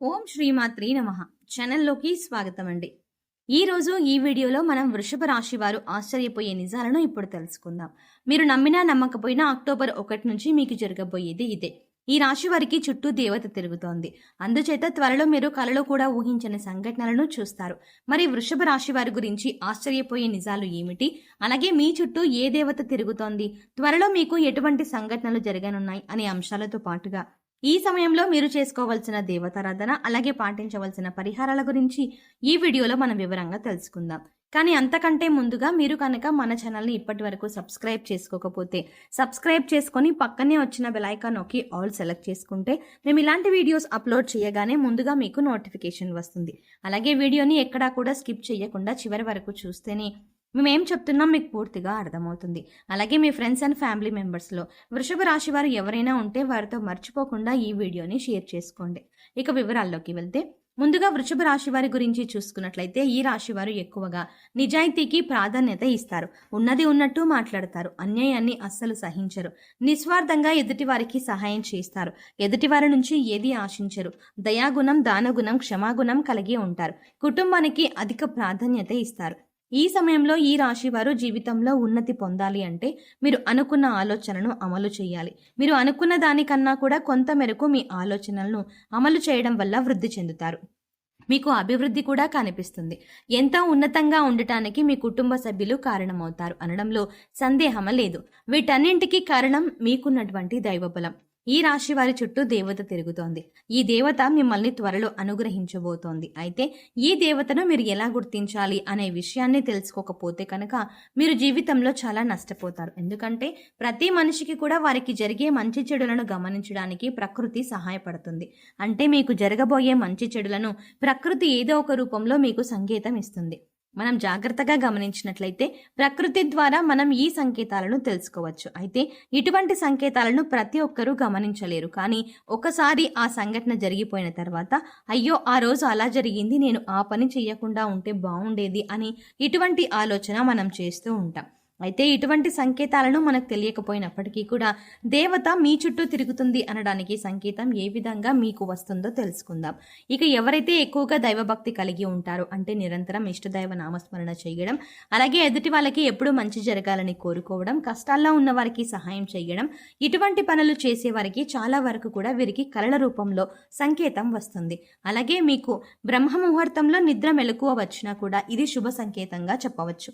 ఓం శ్రీమాత్రి నమః ఛానల్లోకి స్వాగతం అండి. ఈరోజు ఈ వీడియోలో మనం వృషభ రాశి వారు ఆశ్చర్యపోయే నిజాలను ఇప్పుడు తెలుసుకుందాం. మీరు నమ్మినా నమ్మకపోయినా అక్టోబర్ 1 నుంచి మీకు జరగబోయేది ఇదే. ఈ రాశి వారికి చుట్టూ దేవత తిరుగుతోంది. అందుచేత త్వరలో మీరు కలలో కూడా ఊహించని సంఘటనలను చూస్తారు. మరి వృషభ రాశి వారి గురించి ఆశ్చర్యపోయే నిజాలు ఏమిటి? అలాగే మీ చుట్టూ ఏ దేవత తిరుగుతోంది? త్వరలో మీకు ఎటువంటి సంఘటనలు జరగనున్నాయి అనే అంశాలతో పాటుగా ఈ సమయంలో మీరు చేసుకోవాల్సిన దేవతారాధన అలాగే పాటించవలసిన పరిహారాల గురించి ఈ వీడియోలో మనం వివరంగా తెలుసుకుందాం. కానీ అంతకంటే ముందుగా మీరు కనుక మన ఛానల్ని ఇప్పటి వరకు సబ్స్క్రైబ్ చేసుకోకపోతే సబ్స్క్రైబ్ చేసుకొని పక్కనే వచ్చిన బెల్ ఐకాన్ నొక్కి ఆల్ సెలెక్ట్ చేసుకుంటే మేము ఇలాంటి వీడియోస్ అప్లోడ్ చేయగానే ముందుగా మీకు నోటిఫికేషన్ వస్తుంది. అలాగే వీడియోని ఎక్కడా కూడా స్కిప్ చేయకుండా చివరి వరకు చూస్తేనే మేమేం చెప్తున్నాం మీకు పూర్తిగా అర్థమవుతుంది. అలాగే మీ ఫ్రెండ్స్ అండ్ ఫ్యామిలీ మెంబర్స్లో వృషభ రాశి వారు ఎవరైనా ఉంటే వారితో మర్చిపోకుండా ఈ వీడియోని షేర్ చేసుకోండి. ఇక వివరాల్లోకి వెళ్తే ముందుగా వృషభ రాశి వారి గురించి చూసుకున్నట్లయితే ఈ రాశి వారు ఎక్కువగా నిజాయితీకి ప్రాధాన్యత ఇస్తారు. ఉన్నది ఉన్నట్టు మాట్లాడతారు. అన్యాయాన్ని అస్సలు సహించరు. నిస్వార్థంగా ఎదుటి వారికి సహాయం చేస్తారు. ఎదుటివారి నుంచి ఏది ఆశించరు. దయాగుణం, దానగుణం, క్షమాగుణం కలిగి ఉంటారు. కుటుంబానికి అధిక ప్రాధాన్యత ఇస్తారు. ఈ సమయంలో ఈ రాశి వారు జీవితంలో ఉన్నతి పొందాలి అంటే మీరు అనుకున్న ఆలోచనను అమలు చేయాలి. మీరు అనుకున్న దానికన్నా కూడా కొంత మేరకు మీ ఆలోచనలను అమలు చేయడం వల్ల వృద్ధి చెందుతారు. మీకు అభివృద్ధి కూడా కనిపిస్తుంది. ఎంతో ఉన్నతంగా ఉండటానికి మీ కుటుంబ సభ్యులు కారణమవుతారు అనడంలో సందేహం లేదు. వీటన్నింటికీ కారణం మీకున్నటువంటి దైవబలం. ఈ రాశి వారి చుట్టూ దేవత తిరుగుతోంది. ఈ దేవత మిమ్మల్ని త్వరలో అనుగ్రహించబోతోంది. అయితే ఈ దేవతను మీరు ఎలా గుర్తించాలి అనే విషయాన్ని తెలుసుకోకపోతే కనుక మీరు జీవితంలో చాలా నష్టపోతారు. ఎందుకంటే ప్రతి మనిషికి కూడా వారికి జరిగే మంచి చెడులను గమనించడానికి ప్రకృతి సహాయపడుతుంది. అంటే మీకు జరగబోయే మంచి చెడులను ప్రకృతి ఏదో ఒక రూపంలో మీకు సంకేతం ఇస్తుంది. మనం జాగ్రత్తగా గమనించినట్లయితే ప్రకృతి ద్వారా మనం ఈ సంకేతాలను తెలుసుకోవచ్చు. అయితే ఇటువంటి సంకేతాలను ప్రతి ఒక్కరూ గమనించలేరు. కానీ ఒకసారి ఆ సంఘటన జరిగిపోయిన తర్వాత అయ్యో ఆ రోజు అలా జరిగింది, నేను ఆ పని చేయకుండా ఉంటే బాగుండేది అని ఇటువంటి ఆలోచన మనం చేస్తూ ఉంటాం. అయితే ఇటువంటి సంకేతాలను మనకు తెలియకపోయినప్పటికీ కూడా దేవత మీ చుట్టూ తిరుగుతుంది అనడానికి సంకేతం ఏ విధంగా మీకు వస్తుందో తెలుసుకుందాం. ఇక ఎవరైతే ఎక్కువగా దైవభక్తి కలిగి ఉంటారో అంటే నిరంతరం ఇష్టదైవ నామస్మరణ చేయడం, అలాగే ఎదుటి వాళ్ళకి ఎప్పుడూ మంచి జరగాలని కోరుకోవడం, కష్టాల్లో ఉన్న వారికి సహాయం చేయడం, ఇటువంటి పనులు చేసే వారికి చాలా వరకు కూడా వీరికి కలల రూపంలో సంకేతం వస్తుంది. అలాగే మీకు బ్రహ్మ ముహూర్తంలో నిద్ర మెలకువ వచ్చినా కూడా ఇది శుభ సంకేతంగా చెప్పవచ్చు.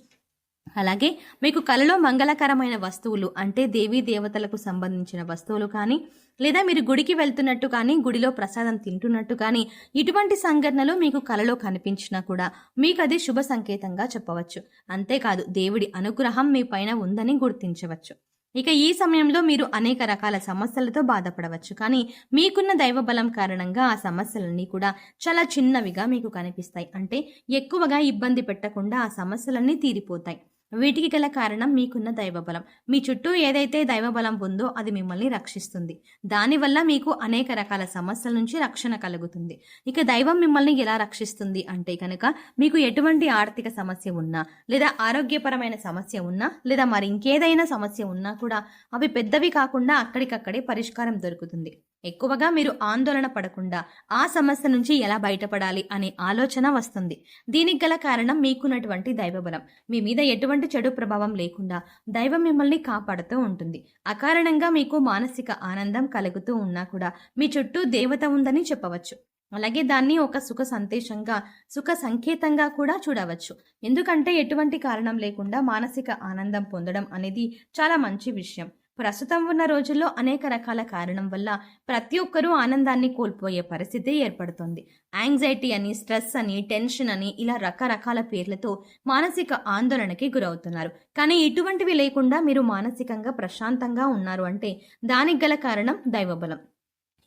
అలాగే మీకు కలలో మంగళకరమైన వస్తువులు అంటే దేవీ దేవతలకు సంబంధించిన వస్తువులు కానీ లేదా మీరు గుడికి వెళ్తున్నట్టు కానీ గుడిలో ప్రసాదం తింటున్నట్టు కానీ ఇటువంటి సంఘటనలు మీకు కలలో కనిపించినా కూడా మీకు అది శుభ సంకేతంగా చెప్పవచ్చు. అంతేకాదు దేవుడి అనుగ్రహం మీ పైన ఉందని గుర్తించవచ్చు. ఇక ఈ సమయంలో మీరు అనేక రకాల సమస్యలతో బాధపడవచ్చు. కానీ మీకున్న దైవబలం కారణంగా ఆ సమస్యలన్నీ కూడా చాలా చిన్నవిగా మీకు కనిపిస్తాయి. అంటే ఎక్కువగా ఇబ్బంది పెట్టకుండా ఆ సమస్యలన్నీ తీరిపోతాయి. వీటికి గల కారణం మీకున్న దైవబలం. మీ చుట్టూ ఏదైతే దైవబలం ఉందో అది మిమ్మల్ని రక్షిస్తుంది. దానివల్ల మీకు అనేక రకాల సమస్యల నుంచి రక్షణ కలుగుతుంది. ఇక దైవం మిమ్మల్ని ఎలా రక్షిస్తుంది అంటే కనుక మీకు ఎటువంటి ఆర్థిక సమస్య ఉన్నా లేదా ఆరోగ్యపరమైన సమస్య ఉన్నా లేదా మరి ఇంకేదైనా సమస్య ఉన్నా కూడా అవి పెద్దవి కాకుండా అక్కడికక్కడే పరిష్కారం దొరుకుతుంది. ఎక్కువగా మీరు ఆందోళన పడకుండా ఆ సమస్య నుంచి ఎలా బయటపడాలి అనే ఆలోచన వస్తుంది. దీనికి గల కారణం మీకున్నటువంటి దైవబలం. మీ మీద ఎటువంటి చెడు ప్రభావం లేకుండా దైవం మిమ్మల్ని కాపాడుతూ ఉంటుంది. అకారణంగా మీకు మానసిక ఆనందం కలుగుతూ ఉన్నా కూడా మీ చుట్టూ దేవత ఉందని చెప్పవచ్చు. అలాగే దాన్ని ఒక సుఖ సంకేతంగా కూడా చూడవచ్చు. ఎందుకంటే ఎటువంటి కారణం లేకుండా మానసిక ఆనందం పొందడం అనేది చాలా మంచి విషయం. ప్రస్తుతం ఉన్న రోజుల్లో అనేక రకాల కారణం వల్ల ప్రతి ఒక్కరూ ఆనందాన్ని కోల్పోయే పరిస్థితి ఏర్పడుతుంది. యాంగ్జైటీ అని, స్ట్రెస్ అని, టెన్షన్ అని ఇలా రకరకాల పేర్లతో మానసిక ఆందోళనకి గురవుతున్నారు. కానీ ఇటువంటివి లేకుండా మీరు మానసికంగా ప్రశాంతంగా ఉన్నారు అంటే దానికి గల కారణం దైవబలం.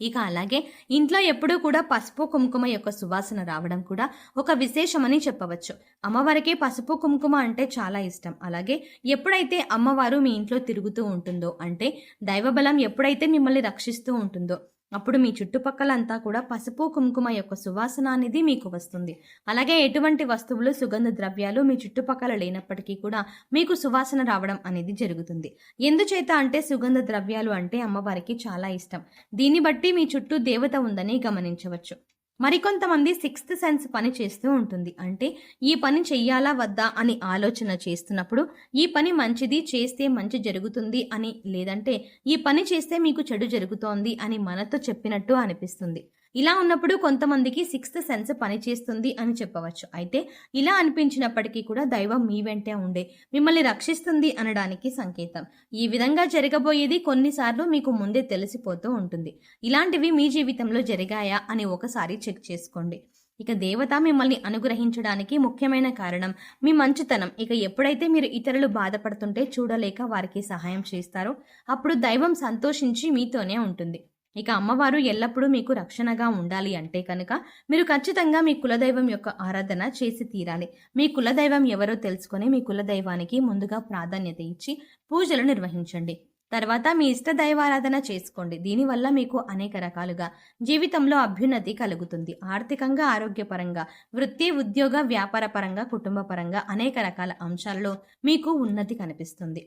ఇక అలాగే ఇంట్లో ఎప్పుడూ కూడా పసుపు కుంకుమ యొక్క సువాసన రావడం కూడా ఒక విశేషమని చెప్పవచ్చు. అమ్మవారికి పసుపు కుంకుమ అంటే చాలా ఇష్టం. అలాగే ఎప్పుడైతే అమ్మవారు మీ ఇంట్లో తిరుగుతూ ఉంటుందో అంటే దైవబలం ఎప్పుడైతే మిమ్మల్ని రక్షిస్తూ ఉంటుందో అప్పుడు మీ చుట్టుపక్కలంతా కూడా పసుపు కుంకుమ యొక్క సువాసన అనేది మీకు వస్తుంది. అలాగే ఎటువంటి వస్తువులు, సుగంధ ద్రవ్యాలు మీ చుట్టుపక్కల లేనప్పటికీ కూడా మీకు సువాసన రావడం అనేది జరుగుతుంది. ఎందుచేత అంటే సుగంధ ద్రవ్యాలు అంటే అమ్మవారికి చాలా ఇష్టం. దీన్ని బట్టి మీ చుట్టూ దేవత ఉందని గమనించవచ్చు. మరికొంతమంది సిక్స్త్ సెన్స్ పని చేస్తూ ఉంటుంది. అంటే ఈ పని చెయ్యాలా వద్దా అని ఆలోచన చేస్తున్నప్పుడు ఈ పని మంచిది, చేస్తే మంచి జరుగుతుంది అని, లేదంటే ఈ పని చేస్తే మీకు చెడు జరుగుతోంది అని మనతో చెప్పినట్టు అనిపిస్తుంది. ఇలా ఉన్నప్పుడు కొంతమందికి సిక్స్త్ సెన్స్ పనిచేస్తుంది అని చెప్పవచ్చు. అయితే ఇలా అనిపించినప్పటికీ కూడా దైవం మీ వెంటే ఉండే మిమ్మల్ని రక్షిస్తుంది అనడానికి సంకేతం. ఈ విధంగా జరగబోయేది కొన్నిసార్లు మీకు ముందే తెలిసిపోతూ ఉంటుంది. ఇలాంటివి మీ జీవితంలో జరిగాయా అని ఒకసారి చెక్ చేసుకోండి. ఇక దేవత మిమ్మల్ని అనుగ్రహించడానికి ముఖ్యమైన కారణం మీ మంచితనం. ఇక ఎప్పుడైతే మీరు ఇతరులు బాధపడుతుంటే చూడలేక వారికి సహాయం చేస్తారో అప్పుడు దైవం సంతోషించి మీతోనే ఉంటుంది. ఇక అమ్మవారు ఎల్లప్పుడూ మీకు రక్షణగా ఉండాలి అంటే కనుక మీరు ఖచ్చితంగా మీ కులదైవం యొక్క ఆరాధన చేసి తీరాలి. మీ కులదైవం ఎవరో తెలుసుకొని మీ కులదైవానికి ముందుగా ప్రాధాన్యత ఇచ్చి పూజలు నిర్వహించండి. తర్వాత మీ ఇష్ట దైవారాధన చేసుకోండి. దీనివల్ల మీకు అనేక రకాలుగా జీవితంలో అభ్యున్నతి కలుగుతుంది. ఆర్థికంగా, ఆరోగ్యపరంగా, వృత్తి, ఉద్యోగ, వ్యాపార పరంగా, కుటుంబ పరంగా అనేక రకాల అంశాల్లో మీకు ఉన్నతి కనిపిస్తుంది.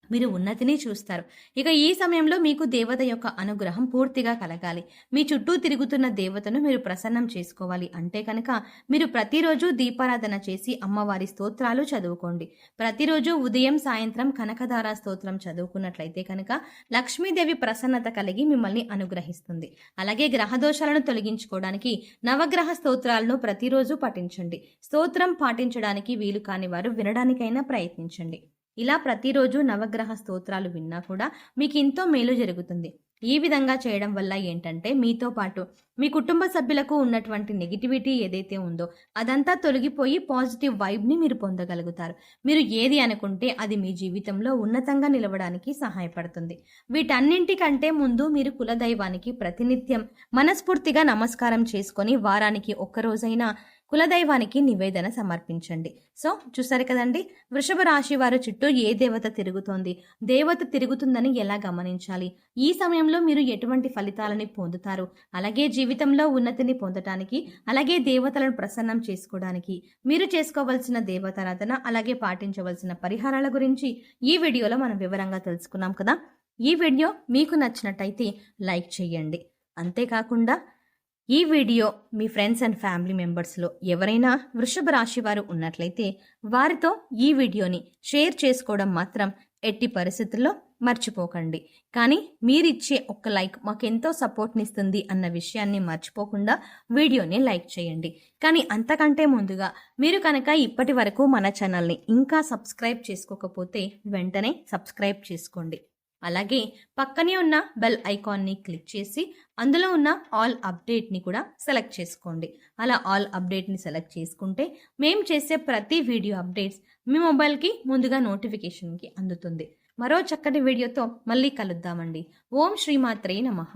మీరు ఉన్నతిని చూస్తారు. ఇక ఈ సమయంలో మీకు దేవత యొక్క అనుగ్రహం పూర్తిగా కలగాలి. మీ చుట్టూ తిరుగుతున్న దేవతను మీరు ప్రసన్నం చేసుకోవాలి అంటే కనుక మీరు ప్రతిరోజు దీపారాధన చేసి అమ్మవారి స్తోత్రాలు చదువుకోండి. ప్రతిరోజు ఉదయం, సాయంత్రం కనకధార స్తోత్రం చదువుకున్నట్లయితే కనుక లక్ష్మీదేవి ప్రసన్నత కలిగి మిమ్మల్ని అనుగ్రహిస్తుంది. అలాగే గ్రహదోషాలను తొలగించుకోవడానికి నవగ్రహ స్తోత్రాలను ప్రతిరోజు పఠించండి. స్తోత్రం పాటించడానికి వీలు కాని వారు వినడానికైనా ప్రయత్నించండి. ఇలా ప్రతిరోజు నవగ్రహ స్తోత్రాలు విన్నా కూడా మీకు ఎంతో మేలు జరుగుతుంది. ఈ విధంగా చేయడం వల్ల ఏంటంటే మీతో పాటు మీ కుటుంబ సభ్యులకు ఉన్నటువంటి నెగిటివిటీ ఏదైతే ఉందో అదంతా తొలగిపోయి పాజిటివ్ వైబ్ని మీరు పొందగలుగుతారు. మీరు ఏది అనుకుంటే అది మీ జీవితంలో ఉన్నతంగా నిలవడానికి సహాయపడుతుంది. వీటన్నింటికంటే ముందు మీరు కులదైవానికి ప్రతినిత్యం మనస్ఫూర్తిగా నమస్కారం చేసుకొని వారానికి ఒక్కరోజైనా కులదైవానికి నివేదన సమర్పించండి. సో చూసారు కదండి, వృషభ రాశి వారు చుట్టూ ఏ దేవత తిరుగుతోంది, దేవత తిరుగుతుందని ఎలా గమనించాలి, ఈ సమయంలో మీరు ఎటువంటి ఫలితాలని పొందుతారు, అలాగే జీవితంలో ఉన్నతిని పొందటానికి, అలాగే దేవతలను ప్రసన్నం చేసుకోవడానికి మీరు చేసుకోవలసిన దేవతారాధన, అలాగే పాటించవలసిన పరిహారాల గురించి ఈ వీడియోలో మనం వివరంగా తెలుసుకున్నాం కదా. ఈ వీడియో మీకు నచ్చినట్టయితే లైక్ చేయండి. అంతేకాకుండా ఈ వీడియో మీ ఫ్రెండ్స్ అండ్ ఫ్యామిలీ మెంబర్స్లో ఎవరైనా వృషభ రాశి వారు ఉన్నట్లయితే వారితో ఈ వీడియోని షేర్ చేసుకోవడం మాత్రం ఎట్టి పరిస్థితుల్లో మర్చిపోకండి. కానీ మీరిచ్చే ఒక్క లైక్ మాకెంతో సపోర్ట్నిస్తుంది అన్న విషయాన్ని మర్చిపోకుండా వీడియోని లైక్ చేయండి. కానీ అంతకంటే ముందుగా మీరు కనుక ఇప్పటి వరకు మన ఛానల్ని ఇంకా సబ్స్క్రైబ్ చేసుకోకపోతే వెంటనే సబ్స్క్రైబ్ చేసుకోండి. అలాగే పక్కనే ఉన్న బెల్ ఐకాన్ని క్లిక్ చేసి అందులో ఉన్న ఆల్ అప్డేట్ని కూడా సెలెక్ట్ చేసుకోండి. అలా ఆల్ అప్డేట్ని సెలెక్ట్ చేసుకుంటే మేము చేసే ప్రతి వీడియో అప్డేట్స్ మీ మొబైల్కి ముందుగా నోటిఫికేషన్కి అందుతుంది. మరో చక్కటి వీడియోతో మళ్ళీ కలుద్దామండి. ఓం శ్రీమాత్రే నమః.